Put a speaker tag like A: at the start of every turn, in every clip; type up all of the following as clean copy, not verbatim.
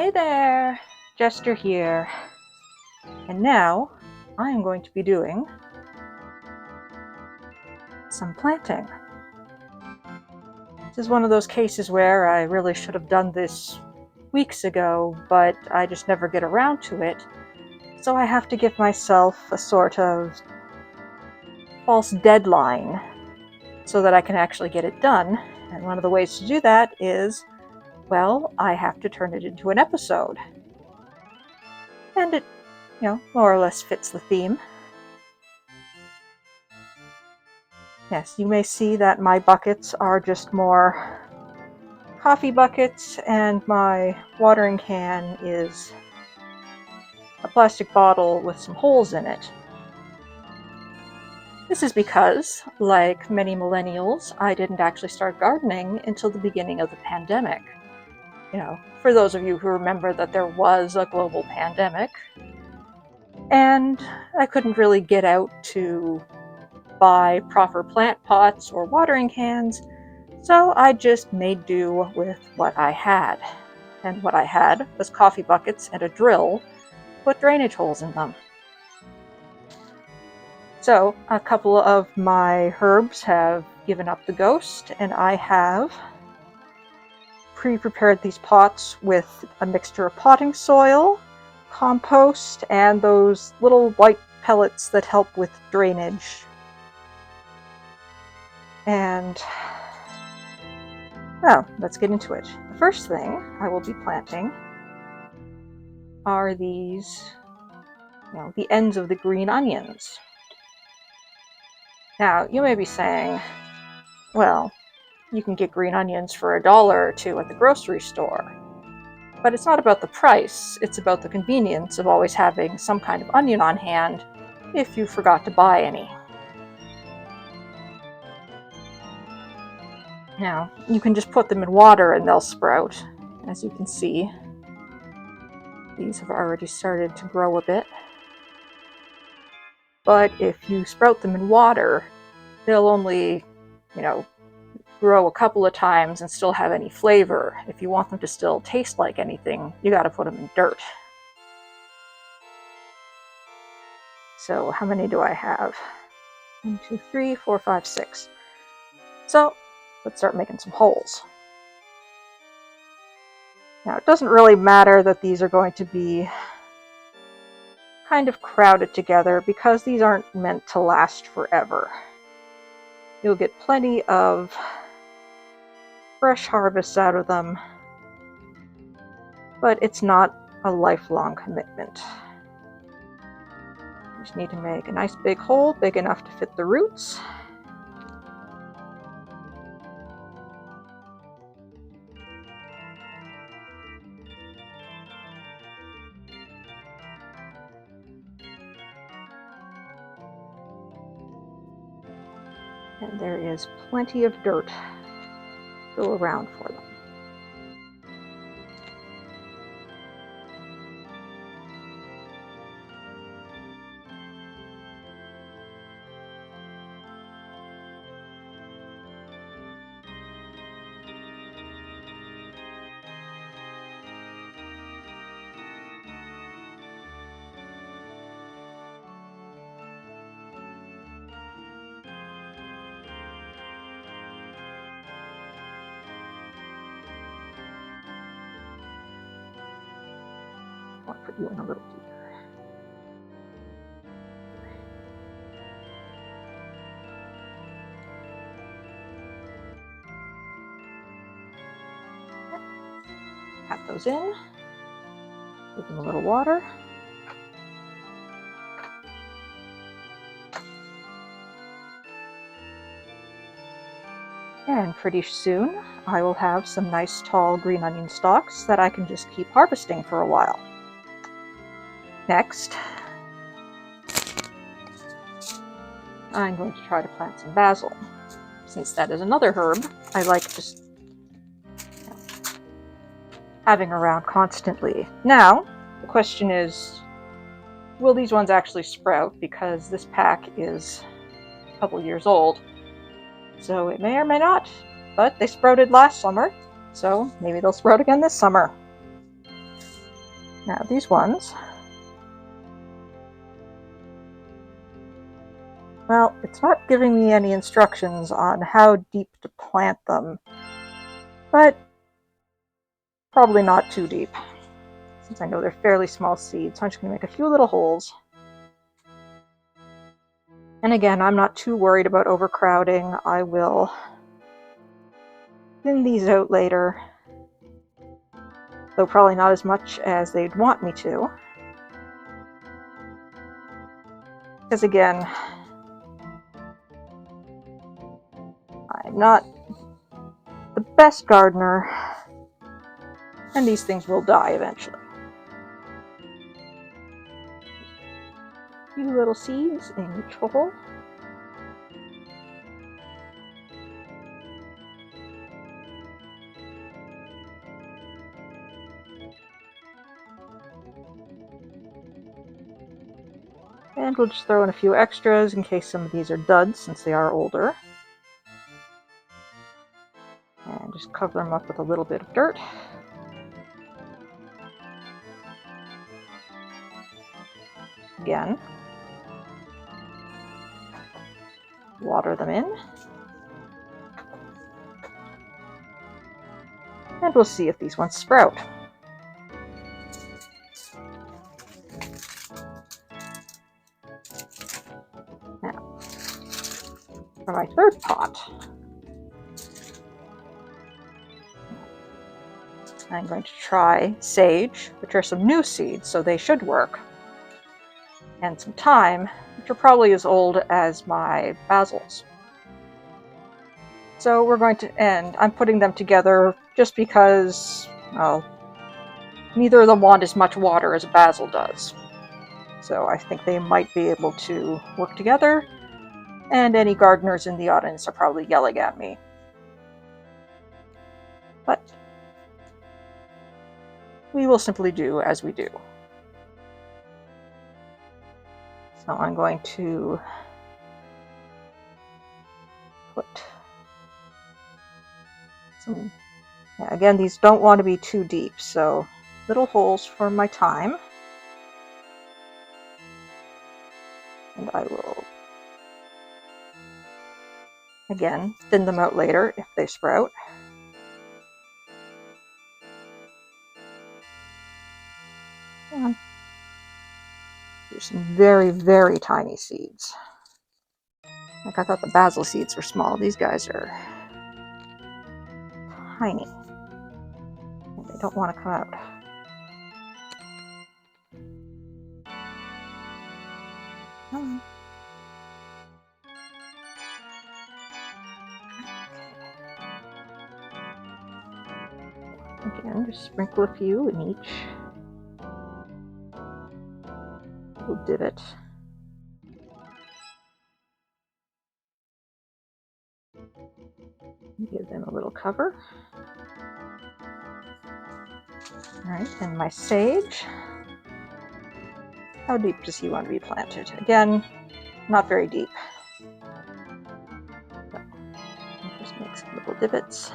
A: Hey there, Jester here, and now I am going to be doing some planting. This is one of those cases where I really should have done this weeks ago, but I just never get around to it, so I have to give myself a sort of false deadline so that I can actually get it done, and one of the ways to do that is, well, I have to turn it into an episode. And it, more or less fits the theme. Yes, you may see that my buckets are just more coffee buckets, and my watering can is a plastic bottle with some holes in it. This is because, like many millennials, I didn't actually start gardening until the beginning of the pandemic. For those of you who remember that there was a global pandemic, and I couldn't really get out to buy proper plant pots or watering cans, so I just made do with what I had. And what I had was coffee buckets and a drill to put drainage holes in them. So a couple of my herbs have given up the ghost, and I have pre-prepared these pots with a mixture of potting soil, compost, and those little white pellets that help with drainage. And well, let's get into it. The first thing I will be planting are these, the ends of the green onions. Now, you may be saying, well, you can get green onions for $1 or $2 at the grocery store. But it's not about the price, it's about the convenience of always having some kind of onion on hand if you forgot to buy any. Now, you can just put them in water and they'll sprout. As you can see, these have already started to grow a bit. But if you sprout them in water, they'll only, grow a couple of times and still have any flavor. If you want them to still taste like anything, you gotta put them in dirt. So how many do I have? 1, 2, 3, 4, 5, 6. So let's start making some holes. Now, it doesn't really matter that these are going to be kind of crowded together because these aren't meant to last forever. You'll get plenty of fresh harvests out of them, but it's not a lifelong commitment. You just need to make a nice big hole, big enough to fit the roots. And there is plenty of dirt to go around for them. I'll put you in a little deeper. Pat those in. Give them a little water. And pretty soon, I will have some nice tall green onion stalks that I can just keep harvesting for a while. Next, I'm going to try to plant some basil. Since that is another herb I like just having around constantly. Now, the question is, will these ones actually sprout? Because this pack is a couple years old. So it may or may not, but they sprouted last summer, so maybe they'll sprout again this summer. Now these ones, well, it's not giving me any instructions on how deep to plant them, but probably not too deep, since I know they're fairly small seeds. So I'm just going to make a few little holes. And again, I'm not too worried about overcrowding. I will thin these out later, though probably not as much as they'd want me to. Because again, I'm not the best gardener, and these things will die eventually. A few little seeds in each hole. And we'll just throw in a few extras in case some of these are duds, since they are older. And just cover them up with a little bit of dirt. Again, water them in. And we'll see if these ones sprout. Now, for my third pot, I'm going to try sage, which are some new seeds, so they should work, and some thyme, which are probably as old as my basils. So we're going to end. I'm putting them together just because, well, neither of them want as much water as a basil does. So I think they might be able to work together, and any gardeners in the audience are probably yelling at me. But we will simply do as we do. So I'm going to put some, again, these don't want to be too deep, so little holes for my thyme. And I will, again, thin them out later if they sprout. And there's some very, very tiny seeds. Like, I thought the basil seeds were small. These guys are tiny. And they don't want to come out. Again, just sprinkle a few in each little divot. Give them a little cover. Alright, and my sage. How deep does he want to be planted? Again, not very deep. So, I'll just make some little divots.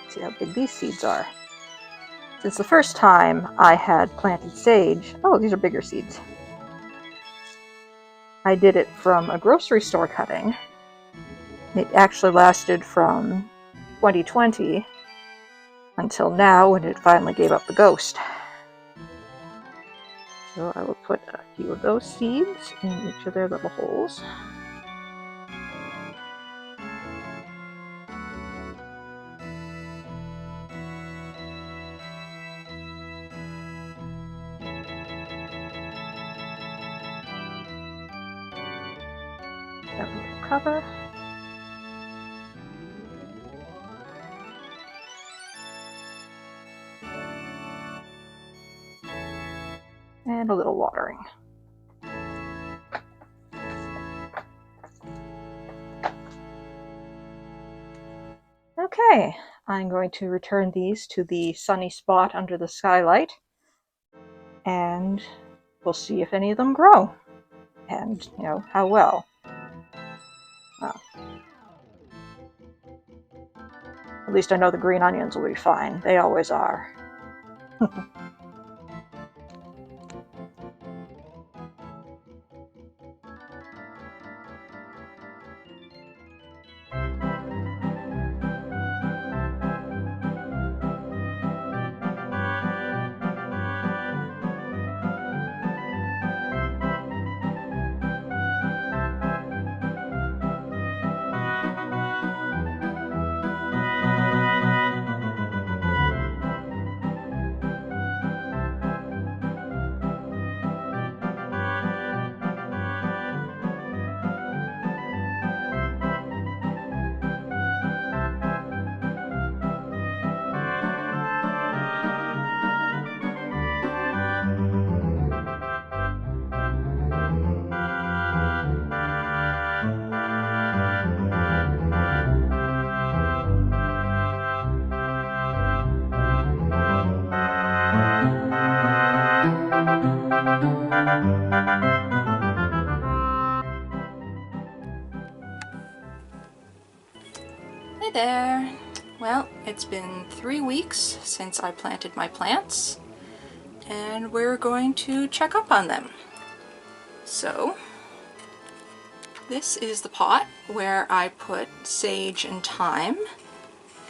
A: See how big these seeds are. Since the first time I had planted sage, oh, these are bigger seeds. I did it from a grocery store cutting. It actually lasted from 2020 until now, when it finally gave up the ghost. So I will put a few of those seeds in each of their little holes. That little cover. And a little watering. Okay, I'm going to return these to the sunny spot under the skylight, and we'll see if any of them grow, and, you know, how well. Well, at least I know the green onions will be fine. They always are.
B: Hey there! Well, it's been 3 weeks since I planted my plants, and we're going to check up on them. So, this is the pot where I put sage and thyme,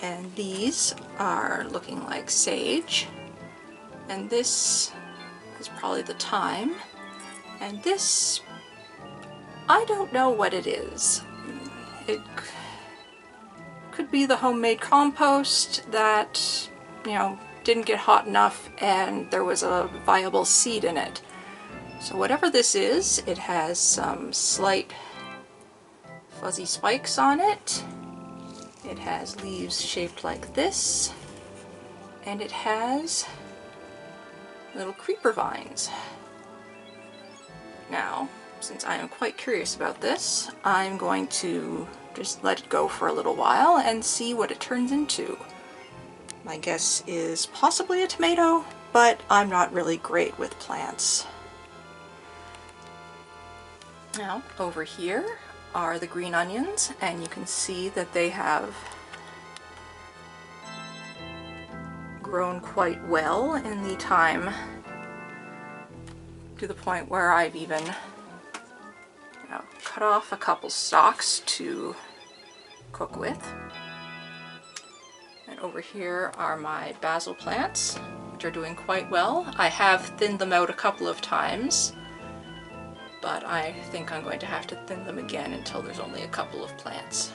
B: and these are looking like sage, and this is probably the thyme, and this, I don't know what it is. It could be the homemade compost that, you know, didn't get hot enough and there was a viable seed in it. So whatever this is, it has some slight fuzzy spikes on it. It has leaves shaped like this, and it has little creeper vines. Now, since I am quite curious about this, I'm going to just let it go for a little while and see what it turns into. My guess is possibly a tomato, but I'm not really great with plants. Now, over here are the green onions, and you can see that they have grown quite well in the time, to the point where I've even cut off a couple stalks to cook with. And over here are my basil plants, which are doing quite well. I have thinned them out a couple of times, but I think I'm going to have to thin them again until there's only a couple of plants.